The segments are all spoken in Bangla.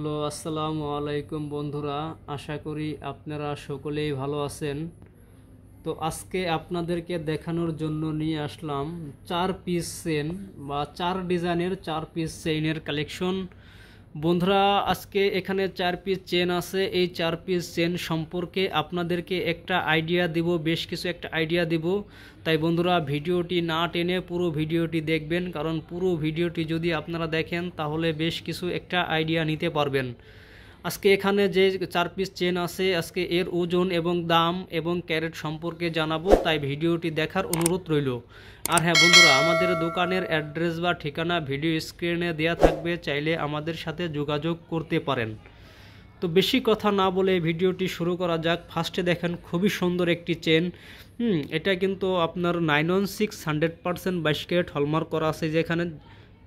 হ্যালো, আসসালামু আলাইকুম বন্ধুরা। আশা করি আপনারা সকলেই ভালো আছেন। তো আজকে আপনাদেরকে দেখানোর জন্য নিয়ে আসলাম 4 পিস চেন বা 4 ডিজাইনের 4 পিস চেইনের কালেকশন। বন্ধুরা, আজকে এখানে 4 পিস চেন আছে। এই 4 পিস চেন সম্পর্কে আপনাদেরকে একটা আইডিয়া দিব, বেশ কিছু একটা আইডিয়া দিব। তাই বন্ধুরা, ভিডিওটি না টেনে পুরো ভিডিওটি দেখবেন, কারণ পুরো ভিডিওটি যদি আপনারা দেখেন তাহলে বেশ কিছু একটা আইডিয়া নিতে পারবেন। আজকে এখানে যে 4 পিস চেন আছে, আজকে এর ওজন এবং দাম এবং ক্যারেট সম্পর্কে জানাবো, তাই ভিডিওটি দেখার অনুরোধ রইল। আর হ্যাঁ বন্ধুরা, আমাদের দোকানের অ্যাড্রেস বা ঠিকানা ভিডিও স্ক্রিনে দেওয়া থাকবে, চাইলে আমাদের সাথে যোগাযোগ করতে পারেন। তো বেশি কথা না বলে ভিডিওটি শুরু করা যাক। ফার্স্টে দেখেন খুবই সুন্দর একটি চেন। এটা কিন্তু আপনার 916 100% 22 ক্যারেট হলমার্ক করা আছে যেখানে,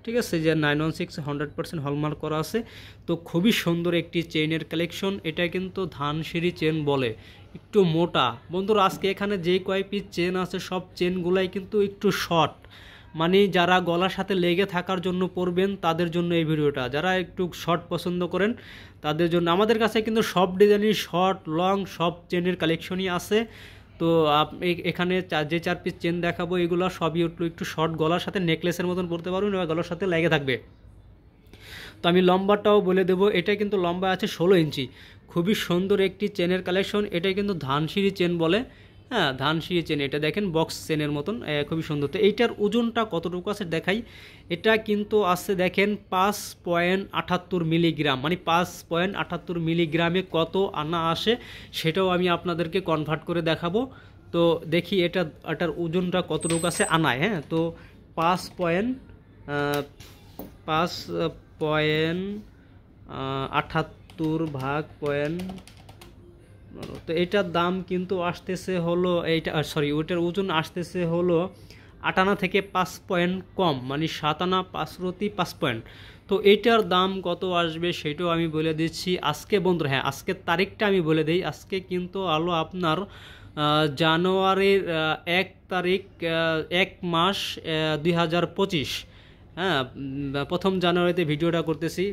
ঠিক আছে, যে 916 100% হলমার্ক করা আছে। তো খুবই সুন্দর একটি চেইনের কালেকশন। এটা কিন্তু ধানসিঁড়ি চেন বলে, একটু মোটা। বন্ধুরা, আজকে এখানে যে কয় পিস চেন আছে সব চেনগুলাই কিন্তু একটু শর্ট, মানে যারা গলার সাথে লেগে থাকার জন্য পরবেন তাদের জন্য এই ভিডিওটা। যারা একটু শর্ট পছন্দ করেন তাদের জন্য। আমাদের কাছে কিন্তু সব ডিজাইনের শর্ট লং সব চেনের কালেকশনই আছে। তো এখানে যে 4 পিস চেন দেখাবো এগুলো সবই একটু শর্ট, গলার সাথে নেকলেসের মতন পরতে পারবেন এবং গলার সাথে লেগে থাকবে। তো আমি লম্বাটাও বলে দেবো। এটা কিন্তু লম্বা আছে 16 ইঞ্চি। খুবই সুন্দর একটি চেনের কালেকশন। এটা কিন্তু ধানসিঁড়ি চেন বলে। হ্যাঁ, ধানসিঁড়ি চেন। এটা দেখেন বক্স চেনের মতন, খুবই সুন্দর। তো এইটার ওজনটা কতটুকু আছে দেখাই। এটা কিন্তু আছে দেখেন 5.78 মিলিগ্রাম, মানে 5.78 মিলিগ্রামে কত আনা আসে সেটাও আমি আপনাদেরকে কনভার্ট করে দেখাবো। তো দেখি এটার ওজনটা কতটুকু আছে আনায়। হ্যাঁ, তো 5.78 ভাগ পয়েন্ট। তো এটার দাম কিন্তু আসতেছে হলো, এইটা সরি, ওইটার ওজন আসতেছে হলো 8 আনা থেকে 5 পয়েন্ট কম, মানে 7 আনা 5 রতি 5 পয়েন্ট। তো এইটার দাম কত আসবে সেটাও আমি বলে দিচ্ছি আজকে বন্ধুরা। হ্যাঁ, আজকের তারিখটা আমি বলে দিই। আজকে কিন্তু হলো আপনার জানুয়ারির 1 তারিখ, 1 মাস 2025। হ্যাঁ, প্রথম জানুয়ারিতে ভিডিওটা করতেছি।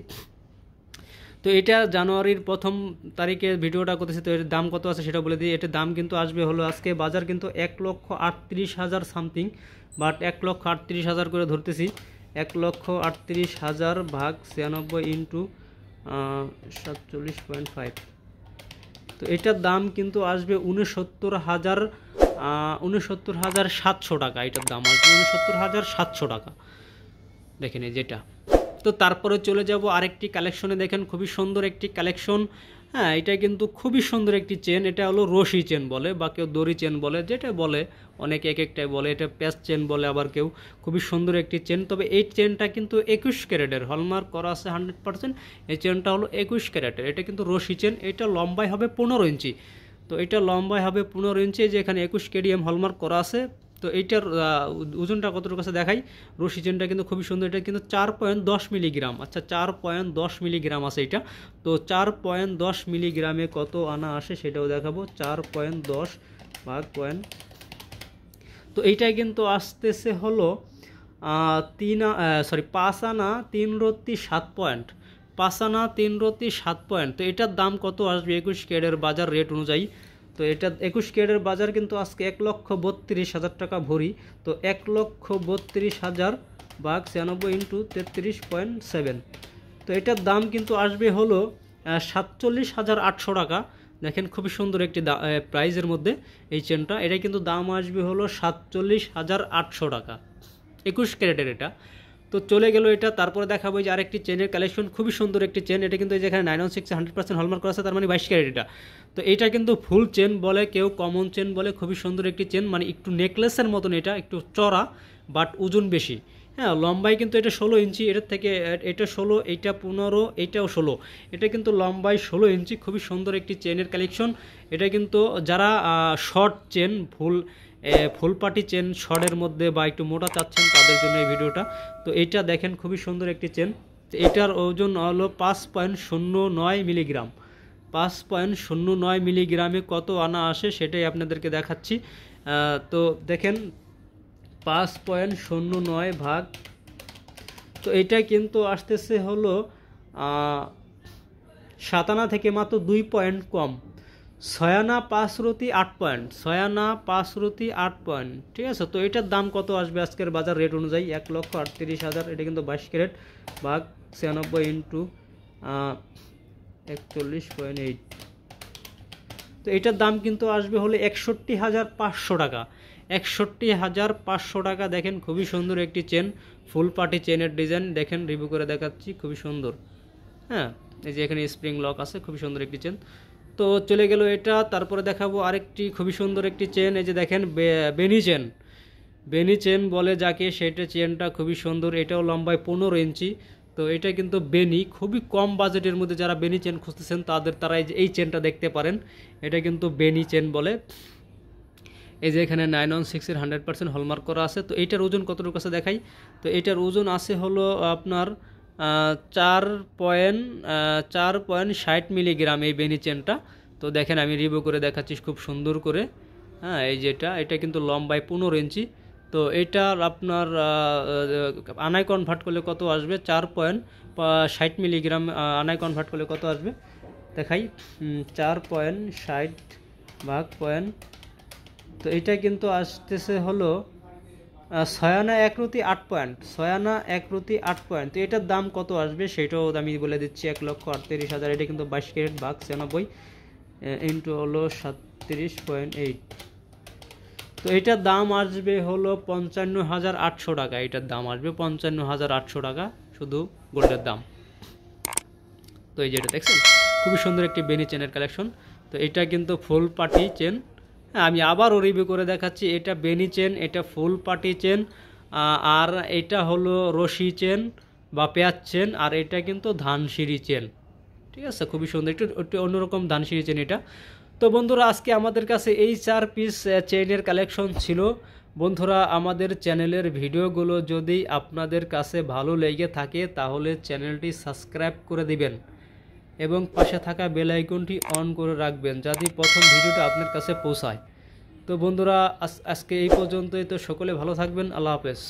তো এটা জানুয়ারির 1 তারিখে ভিডিওটা করতেছি। তো এর দাম কত আছে সেটা বলে দিই। এটার দাম কিন্তু আসবে হলো, আজকে বাজার কিন্তু 1,38,000 সামথিং, বাট 1,38,000 করে ধরতেছি। 1,38,000 ভাগ 96 ইন্টু 47.5। তো এটার দাম কিন্তু আসবে 69,700 টাকা। এটার দাম আসবে 69,700 টাকা। দেখেন এই যেটা। তো তারপরে চলে যাব আরেকটি কালেকশনে। দেখেন খুবই সুন্দর একটি কালেকশন। হ্যাঁ, এটা কিন্তু খুবই সুন্দর একটি চেন। এটা হলো রশি চেন বলে, বা কেউ দড়ি চেন বলে, যেটা বলে অনেকে এক একটাই বলে। এটা প্যাচ চেন বলে আবার কেউ। খুবই সুন্দর একটি চেন। তবে এই চেনটা কিন্তু 21 ক্যারেটের হলমার্ক করা আছে 100%। এই চেনটা হলো 21 ক্যারেটের। এটা কিন্তু রশি চেন। এটা লম্বাই হবে 15 ইঞ্চি। তো এটা লম্বাই হবে 15 ইঞ্চি, যে এখানে 21 কেডিএম হলমার্ক করা আছে। তো এইটার ওজনটা কতটুকু আছে দেখাই। রশি চেনটা কিন্তু খুবই সুন্দর। এটা কিন্তু 4.10 মিলিগ্রাম। আচ্ছা, 4.10 মিলিগ্রাম আছে এটা। তো 4.10 মিলিগ্রামে কত আনা আসে সেটাও দেখাবো। 4.10 ভাগ পয়েন্ট। তো এইটাই কিন্তু আসতেছে হলো 5 আনা 3 রত্তি 7 পয়েন্ট। 5 আনা 3 রত্তি 7 পয়েন্ট। তো এটার দাম কত আসবে 21 ক্যারেটের বাজার রেট অনুযায়ী। তো এটা 21 ক্যারেটের বাজার কিন্তু আজকে 1,32,000 টাকা ভরি। তো 1,32,000 ভাগ 96 ইন্টু 33.7। তো এটার দাম কিন্তু আসবে হলো 47,800 টাকা। দেখেন খুবই সুন্দর একটি প্রাইজের মধ্যে এই চেনটা। এটা কিন্তু দাম আসবে হলো 47,800 টাকা, 21 ক্যারেটের এটা। তো চলে গেল এটা। তারপরে দেখাবো যে আরেকটি চেনের কালেকশন। খুবই সুন্দর একটি চেন। এটা কিন্তু যেখানে 916 100% হলমার্ক করা আছে, তার মানে 22 ক্যারেট এটা। তো এটা কিন্তু ফুল চেন বলে, কেউ কমন চেন বলে। খুবই সুন্দর একটি চেন, মানে একটু নেকলেসের মতন। এটা একটু চড়া বাট ওজন বেশি। হ্যাঁ, লম্বাই কিন্তু এটা 16 ইঞ্চি। এটার থেকে এটা 16, এইটা 15, এইটাও 16। এটা কিন্তু লম্বাই 16 ইঞ্চি। খুবই সুন্দর একটি চেনের কালেকশন। এটা কিন্তু যারা শর্ট চেন, ফুল পাটি চেন শর্টের মধ্যে বা একটু মোটা চাচ্ছেন তাদের জন্য এই ভিডিওটা। তো এইটা দেখেন খুবই সুন্দর একটি চেন। তো এটার ওজন হলো 5.09 মিলিগ্রাম। 5.09 মিলিগ্রামে কত আনা আসে সেটাই আপনাদেরকে দেখাচ্ছি। তো দেখেন 5.09 ভাগ, তো এটা কিন্তু আসতেছে হলো 7 আনা থেকে মাত্র 2 পয়েন্ট কম। 6 আনা 5 রতি 8 পয়েন্ট, 6 আনা 5 রতি 8 পয়েন্ট, ঠিক আছে। তো এটার দাম কত আসবে আজকের বাজার রেট অনুযায়ী? 1,38,000। এটা কিন্তু 22 ক্যারেট ভাগ 96 ইন্টু 41.8। তো এটার দাম কিন্তু আসবে হলো 61,500 টাকা। 61,500 টাকা। দেখেন খুবই সুন্দর একটি চেন, ফুল পার্টি চেনের ডিজাইন। দেখেন রিভিউ করে দেখাচ্ছি, খুবই সুন্দর। হ্যাঁ, এই যে এখানে স্প্রিং লক আছে, খুবই সুন্দর একটি চেন। তো চলে গেল এটা। তারপরে দেখাবো আরেকটি খুবই সুন্দর একটি চেন। এই যে দেখেন বেনি চেন, বেনি চেন বলে যাকে, সেটা চেনটা খুবই সুন্দর। এটাও লম্বায় 15 ইঞ্চি। তো এটা কিন্তু বেনি, খুবই কম বাজেটের মধ্যে যারা বেনি চেন খুঁজতেছেন তারা এই চেনটা দেখতে পারেন। এটা কিন্তু বেনি চেন বলে। এই যে এখানে 916-এর 100% হলমার্ক করা আছে। তো এইটার ওজন কতটুকু আছে দেখাই। তো এটার ওজন আছে হলো আপনার 4.60 মিলিগ্রাম এই বেনি চেনটা। তো দেখেন আমি রিভিউ করে দেখাচ্ছি খুব সুন্দর করে। হ্যাঁ, এই যেটা, এটা কিন্তু লম্বায় 15 ইঞ্চি। তো এটার আপনার আনায় কনভার্ট করলে কত আসবে? 4.60 মিলিগ্রাম আনায় কনভার্ট করলে কত আসবে দেখাই। 4.60 ভাগ পয়েন্ট, তো এটা কিন্তু আসতেছে হলো 6 আনা 1 রতি 8 পয়েন্ট, 6 আনা 1 রতি 8 পয়েন্ট। তো এটার দাম কত আসবে সেটাও আমি বলে দিচ্ছি, 1,38,000। এটা কিন্তু 22 ক্যারেট ভাগ 96 ইন্টু হলো 37.8। তো এটার দাম আসবে হলো 55,800 টাকা। এটার দাম আসবে 55,800 টাকা শুধু গোল্ডের দাম। তো এই যেটা দেখছেন, খুবই সুন্দর একটি বেনি চেনের কালেকশন। তো এটা কিন্তু ফুল পার্টি চেন। হ্যাঁ, আমি আবারও রিভিউ করে দেখাচ্ছি। এটা বেনি চেন, এটা ফুল পার্টি চেন, আর এটা হলো রশি চেন বা পেঁয়াজ চেন, আর এটা কিন্তু ধানসিঁড়ি চেন, ঠিক আছে। খুবই সুন্দর, একটু অন্যরকম ধানসিঁড়ি চেন এটা। তো বন্ধুরা, আজকে আমাদের কাছে এই 4 পিস চেইনের কালেকশন ছিল। বন্ধুরা, আমাদের চ্যানেলের ভিডিওগুলো যদি আপনাদের কাছে ভালো লেগে থাকে তাহলে চ্যানেলটি সাবস্ক্রাইব করে দিবেন এবং পাশে থাকা বেল আইকনটি অন করে রাখবেন যাতে প্রথম ভিডিওটা আপনার কাছে পৌঁছায়। তো বন্ধুরা, আজকে এই পর্যন্তই। তো সকলে ভালো থাকবেন। আল্লাহ হাফেজ।